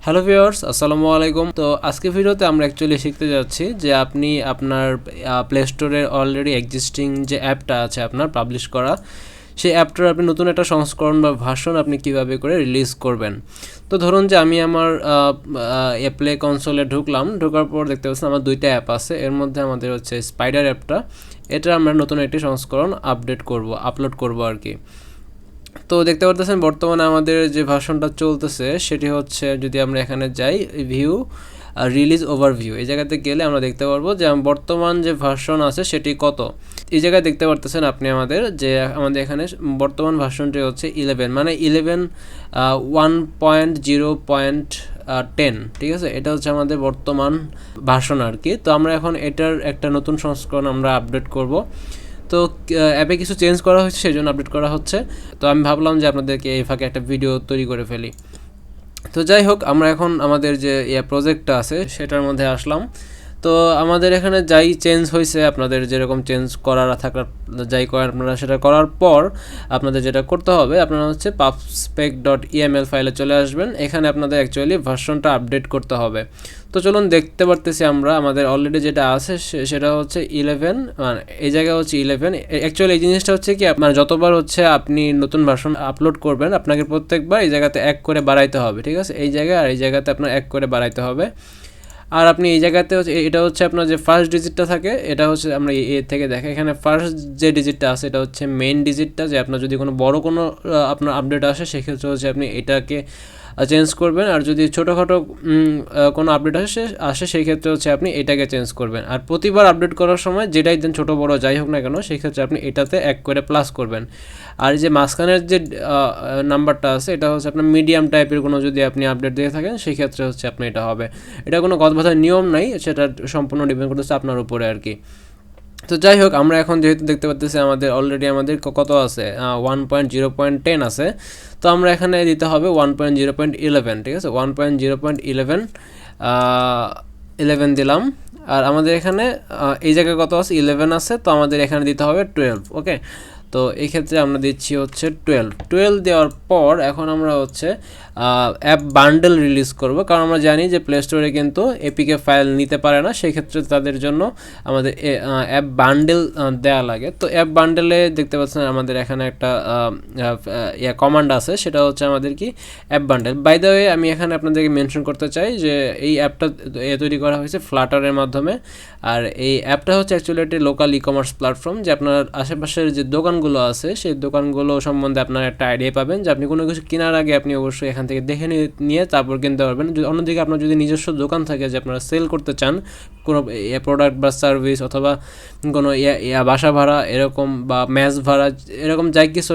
Hello viewers, আসসালামু আলাইকুম। তো আজকে ভিডিওতে আমরা অ্যাকচুয়ালি শিখতে যাচ্ছি যে আপনি আপনার প্লে স্টোরের অলরেডি এক্সিস্টিং যে অ্যাপটা আছে আপনার পাবলিশ করা, সেই অ্যাপটার আপনি নতুন একটা সংস্করণ বা ভার্সন আপনি কিভাবে করে রিলিজ করবেন। তো ধরুন যে আমি আমার প্লে কনসোলে ঢোকার পর দেখতে পাচ্ছেন আমার দুইটা অ্যাপ আছে। এর মধ্যে আমাদের হচ্ছে স্পাইডার অ্যাপটা, এটা আমরা নতুন একটি সংস্করণ আপলোড করব আর কি। তো দেখতে পারতেছেন বর্তমানে আমাদের যে ভার্সনটা চলতেছে সেটি হচ্ছে, যদি আমরা এখানে যাই ভিউ রিলিজ ওভারভিউ, এই জায়গাতে গেলে আমরা দেখতে পারবো যে বর্তমান যে ভার্সন আছে সেটি কত। এই জায়গায় দেখতে পারতেছেন আপনি আমাদের এখানে বর্তমান ভার্সনটি হচ্ছে 11, মানে 1.0.10, ঠিক আছে। এটা হচ্ছে আমাদের বর্তমান ভার্সন আর কি। তো আমরা এখন এটার একটা নতুন সংস্করণ আমরা আপডেট করব। তো অ্যাপে কিছু চেঞ্জ করা হয়েছে, সেই জন্য আপডেট করা হচ্ছে। তো আমি ভাবলাম যে আপনাদেরকে এই ফাঁকে একটা ভিডিও তৈরি করে ফেলি। তো যাই হোক, আমরা এখন আমাদের যে প্রজেক্টটা আছে সেটার মধ্যে আসলাম। তো আমাদের এখানে যাই চেঞ্জ হয়েছে, আপনাদের যেরকম চেঞ্জ করার থাকার যাই করেন আপনারা সেটা করার পর আপনাদের যেটা করতে হবে, আপনারা হচ্ছে pubspec.eml ফাইলে চলে আসবেন। এখানে আপনাদের অ্যাকচুয়ালি ভার্সনটা আপডেট করতে হবে। তো চলুন দেখতে পারতেছি আমরা আমাদের অলরেডি যেটা আছে সেটা হচ্ছে 11, মানে এই জায়গায় হচ্ছে 11। অ্যাকচুয়ালি এই জিনিসটা হচ্ছে কি, আপনার যতবার হচ্ছে আপনি নতুন ভার্সন আপলোড করবেন আপনাকে প্রত্যেকবার এই জায়গাতে 1 করে বাড়াইতে হবে, ঠিক আছে। এই জায়গায় আর এই জায়গাতে আপনার 1 করে বাড়াইতে হবে। আর আপনি এই জায়গাতে হচ্ছে এটা হচ্ছে আপনার যে ফার্স্ট ডিজিটটা থাকে, এটা হচ্ছে আমরা এ থেকে দেখে এখানে ফার্স্ট যে ডিজিটটা আছে এটা হচ্ছে মেইন ডিজিটটা। যে আপনার যদি কোনো বড় কোনো আপনার আপডেট আসে সেক্ষেত্রে হচ্ছে আপনি এটাকে চেঞ্জ করবেন, আর যদি ছোটোখাটো কোনো আপডেট আসে সেই ক্ষেত্রে হচ্ছে আপনি এটাকে চেঞ্জ করবেন। আর প্রতিবার আপডেট করার সময় যেটাই দেন, ছোটো বড়ো যাই হোক না কেন, সেই ক্ষেত্রে আপনি এটাতে 1 করে প্লাস করবেন। আর যে মাঝখানের যে নাম্বারটা আছে এটা হচ্ছে আপনার মিডিয়াম টাইপের কোনো যদি আপনি আপডেট দিয়ে থাকেন সেই ক্ষেত্রে হচ্ছে আপনি এটা হবে। এটা কোনো কথাবার্তার নিয়ম নাই, সেটা সম্পূর্ণ ডিপেন্ড করতেছে আপনার উপরে আর কি। তো যাই হোক, আমরা এখন যেহেতু দেখতে পাচ্ছি আমাদের অলরেডি আমাদের কত আছে, 1.0.10 আছে। তো আমরা এখানে দিতে হবে 1.0.11, ঠিক আছে। 1.0.11 দিলাম। আর আমাদের এখানে এই জায়গায় কত আছে, 11 আছে। তো আমাদের এখানে দিতে হবে 12, ওকে। তো এই ক্ষেত্রে আমরা দিচ্ছি হচ্ছে 12 দেওয়ার পর এখন আমরা হচ্ছে অ্যাপ বান্ডেল রিলিজ করব, কারণ আমরা জানি যে প্লে স্টোরে কিন্তু এপিকে ফাইল নিতে পারে না, সেই ক্ষেত্রে তাদের জন্য আমাদের অ্যাপ বান্ডেল দেওয়া লাগে। তো অ্যাপ বান্ডেলে দেখতে পাচ্ছেন আমাদের এখানে একটা কমান্ড আছে, সেটা হচ্ছে আমাদের কি app bundle. By the way, আমি এখানে আপনাদেরকে মেনশন করতে চাই যে এই অ্যাপটা তৈরি করা হয়েছে ফ্লাটারের মাধ্যমে। আর এই অ্যাপটা হচ্ছে অ্যাকচুয়ালি একটি লোকাল ই কমার্স প্ল্যাটফর্ম, যে আপনার আশেপাশের যে দোকানগুলো আছে সেই দোকানগুলো সম্বন্ধে আপনার একটা আইডিয়া পাবেন, যে আপনি কোনো কিছু কেনার আগে আপনি অবশ্যই এখান থেকে দেখে নিয়ে তারপর কিনতে পারবেন। অন্যদিকে আপনার যদি নিজস্ব দোকান থাকে, যে আপনারা সেল করতে চান কোনো প্রোডাক্ট বা সার্ভিস, অথবা কোনো বাসা ভাড়া এরকম বা ম্যাচ ভাড়া এরকম যাই কিছু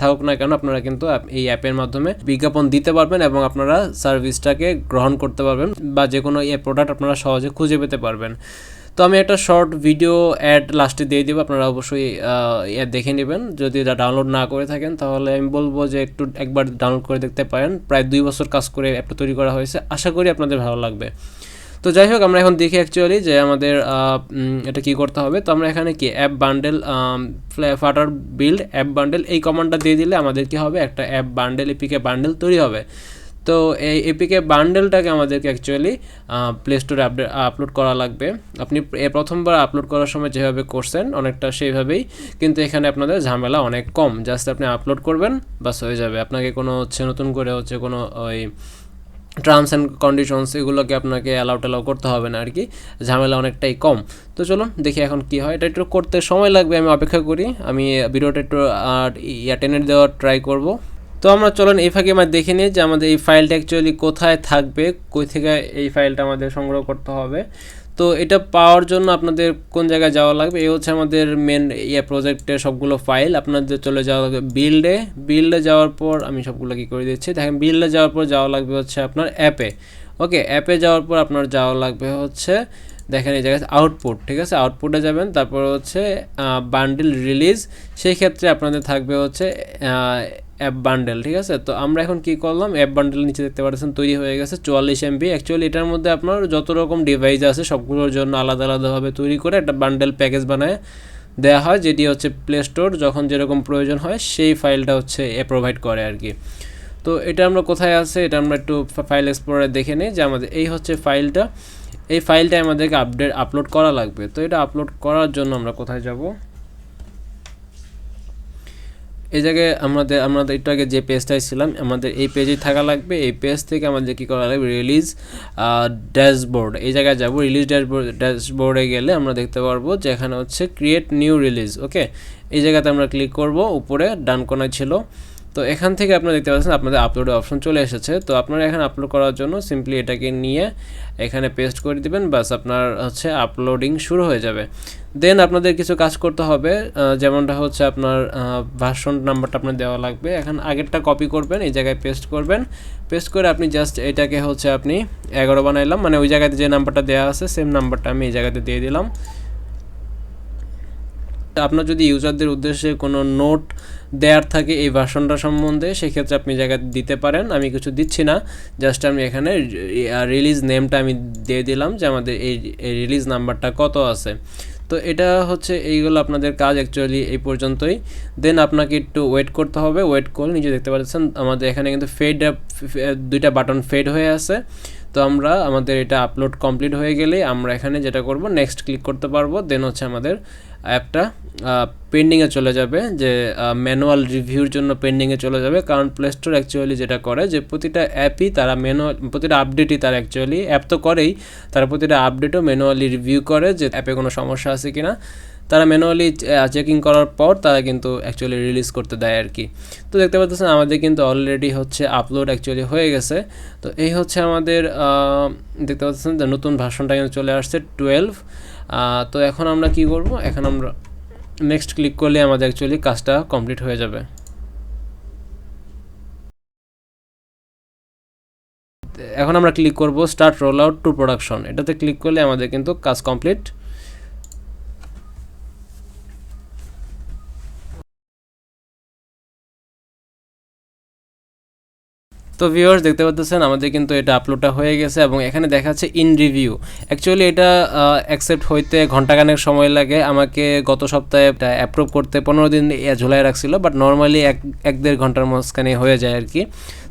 থাকুক না কেন, আপনারা কিন্তু এই অ্যাপের মাধ্যমে বিজ্ঞাপন দিতে পারবেন এবং আপনারা সার্ভিসটাকে গ্রহণ করতে পারবেন, বা যে কোনো প্রোডাক্ট আপনারা সহজে খুঁজে পেতে পারবেন। তো আমি একটা শর্ট ভিডিও অ্যাড লাস্টে দিয়ে দেবো, আপনারা অবশ্যই দেখে নেবেন। যদি এটা ডাউনলোড না করে থাকেন তাহলে আমি বলবো যে একবার ডাউনলোড করে দেখতে পারেন। প্রায় 2 বছর কাজ করে অ্যাপটা তৈরি করা হয়েছে, আশা করি আপনাদের ভালো লাগবে। তো যাই হোক, আমরা এখন দেখি অ্যাকচুয়ালি যে আমাদের এটা কি করতে হবে। তো আমরা এখানে কি app bundle Flutter build app bundle এই কমান্ডটা দিয়ে দিলে আমাদের কি হবে, একটা অ্যাপ বান্ডেল এপিকে বান্ডেল তৈরি হবে। তো এই এপিকে বান্ডেলটাকে আমাদেরকে অ্যাকচুয়ালি প্লে স্টোরে আপলোড করা লাগবে। আপনি প্রথমবার আপলোড করার সময় যেভাবে করছেন অনেকটা সেইভাবেই, কিন্তু এখানে আপনাদের ঝামেলা অনেক কম। জাস্ট আপনি আপলোড করবেন, বাস হয়ে যাবে। আপনাকে কোনো হচ্ছে নতুন করে হচ্ছে কোনো ওই টার্মস অ্যান্ড কন্ডিশনস এগুলোকে আপনাকে অ্যালাউ করতে হবে না আর কি, ঝামেলা অনেকটাই কম। তো চলুন দেখি এখন কি হয়। এটা একটু করতে সময় লাগবে, আমি অপেক্ষা করি। আমি ভিডিওটা একটু টেনে দেওয়ার ট্রাই করব। তো আমরা চলুন এই ফাঁকে আমরা দেখে নিই যে আমাদের এই ফাইলটা অ্যাকচুয়ালি কোথায় থাকবে, কই থেকে এই ফাইলটা আমাদের সংগ্রহ করতে হবে। তো এটা পাওয়ার জন্য আপনাদের কোন জায়গায় যাওয়া লাগবে, এই হচ্ছে আমাদের মেন প্রজেক্টের সবগুলো ফাইল। আপনাদের চলে যাওয়া লাগবে বিল্ডে যাওয়ার পর আমি সবগুলো কি করে দিচ্ছি দেখেন। বিল্ডে যাওয়ার পর যাওয়া লাগবে হচ্ছে আপনার অ্যাপে, ওকে। অ্যাপে যাওয়ার পর আপনার যাওয়া লাগবে হচ্ছে দেখেন এই জায়গায় আউটপুট, ঠিক আছে। আউটপুটে যাবেন, তারপর হচ্ছে বান্ডেল রিলিজ, সেই ক্ষেত্রে আপনাদের থাকবে হচ্ছে অ্যাপ বান্ডেল, ঠিক আছে। তো আমরা এখন কি করলাম, অ্যাপ বান্ডেল নিচে দেখতে পাচ্ছেন তৈরি হয়ে গেছে 44 MB। অ্যাকচুয়ালি এটার মধ্যে আপনার যত রকম ডিভাইস আছে সবগুলোর জন্য আলাদা আলাদাভাবে তৈরি করে একটা বান্ডেল প্যাকেজ বানায় দেওয়া হয়, যেটি হচ্ছে প্লে স্টোর যখন যেরকম প্রয়োজন হয় সেই ফাইলটা হচ্ছে প্রোভাইড করে আর কি। তো এটা আমরা কোথায় আছে এটা আমরা একটু ফাইল এক্সপ্লোরারে দেখে নিই যে আমাদের এই হচ্ছে ফাইলটা, এই ফাইলটা আমাদেরকে আপলোড করা লাগবে। তো এটা আপলোড করার জন্য আমরা কোথায় যাব, এই জায়গায় আমাদের একটু আগে যে পেজটায় ছিলাম আমাদের এই পেজেই থাকা লাগবে। এই পেজ থেকে আমাদের কী করা লাগবে, রিলিজ ড্যাশবোর্ড, এই জায়গায় যাব। রিলিজ ড্যাশবোর্ডে গেলে আমরা দেখতে পারবো যে এখানে হচ্ছে ক্রিয়েট নিউ রিলিজ। ওকে, এই জায়গাতে আমরা ক্লিক করব, উপরে ডান কোনায় ছিল। তো এখান থেকে আপনারা দেখতে পাচ্ছেন আপনাদের আপলোডের অপশন চলে এসেছে। তো আপনারা এখানে আপলোড করার জন্য সিম্পলি এটাকে নিয়ে এখানে পেস্ট করে দিবেন, বাস আপনার হচ্ছে আপলোডিং শুরু হয়ে যাবে। দেন আপনাদের কিছু কাজ করতে হবে, যেমনটা হচ্ছে আপনার ভার্সন নাম্বারটা আপনার দেওয়া লাগবে। এখন আগেরটা কপি করবেন, এই জায়গায় পেস্ট করবেন, পেস্ট করে আপনি জাস্ট এটাকে হচ্ছে আপনি 11 বানাইলাম, মানে ওই জায়গাতে যে নাম্বারটা দেওয়া আছে সেম নাম্বারটা আমি এই জায়গাতে দিয়ে দিলাম। আপনার যদি ইউজারদের উদ্দেশ্যে কোনো নোট দেওয়ার থাকে এই ভার্সনটা সম্বন্ধে, সেক্ষেত্রে আপনি জায়গায় দিতে পারেন। আমি কিছু দিচ্ছি না, জাস্ট আমি এখানে রিলিজ নেমটা আমি দিয়ে দিলাম যে আমাদের এই রিলিজ নাম্বারটা কত আছে। তো এটা হচ্ছে এইগুলো আপনাদের কাজ অ্যাকচুয়ালি এই পর্যন্তই। দেন আপনাকে একটু ওয়েট করতে হবে, ওয়েট করে নিচে দেখতে পাচ্ছেন আমাদের এখানে কিন্তু দুইটা বাটন ফেড হয়ে আছে। তো আমাদের এটা আপলোড কমপ্লিট হয়ে গেলেই আমরা এখানে যেটা করব, নেক্সট ক্লিক করতে পারবো। দেন হচ্ছে আমাদের অ্যাপটা পেন্ডিংয়ে চলে যাবে, যে ম্যানুয়াল রিভিউর জন্য পেন্ডিংয়ে চলে যাবে। কারণ প্লে স্টোর অ্যাকচুয়ালি যেটা করে যে প্রতিটা অ্যাপই তারা প্রতিটা আপডেটই তারা অ্যাকচুয়ালি অ্যাপ তো করেই, তারা প্রতিটা আপডেটও ম্যানুয়ালি রিভিউ করে যে অ্যাপে কোনো সমস্যা আছে কি না। তারা ম্যানুয়ালি চেকিং করার পর তারা কিন্তু অ্যাকচুয়ালি রিলিজ করতে দেয় আর কি। তো দেখতে পাচ্ছেন আমাদের কিন্তু অলরেডি হচ্ছে আপলোড অ্যাকচুয়ালি হয়ে গেছে। তো এই হচ্ছে আমাদের দেখতে পাচ্ছেন যে নতুন ভার্সনটা কিন্তু চলে আসছে 12। তো এখন আমরা কি করব, এখন আমরা নেক্সট ক্লিক করলে আমাদের অ্যাকচুয়ালি কাজটা কমপ্লিট হয়ে যাবে। এখন আমরা ক্লিক করব start roll out to production, এটাতে ক্লিক করলে আমাদের কিন্তু কাজ কমপ্লিট। তো ভিউয়ার্স দেখতে পাচ্ছেন আমাদের কিন্তু এটা আপলোডটা হয়ে গেছে এবং এখানে দেখাচ্ছে ইন রিভিউ। অ্যাকচুয়ালি এটা অ্যাকসেপ্ট হইতে ঘন্টাখানেক সময় লাগে। আমাকে গত সপ্তাহে এটা অ্যাপ্রুভ করতে 15 দিন ঝুলাই রাখছিল, বাট নর্মালি 1-1.5 ঘন্টার মাঝখানে হয়ে যায় আর কি।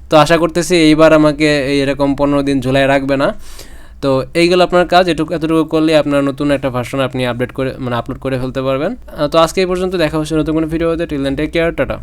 তো আশা করতেছি এইবার আমাকে এরকম 15 দিন ঝুলাই রাখবে না। তো এইগুলো আপনার কাজ, এতটুকু করলে আপনার নতুন একটা ভার্সন আপনি আপডেট করে আপলোড করে ফেলতে পারবেন। তো আজকে এই পর্যন্ত, দেখা হচ্ছে নতুন কোনো ভিডিওতে। Till then take care, tata.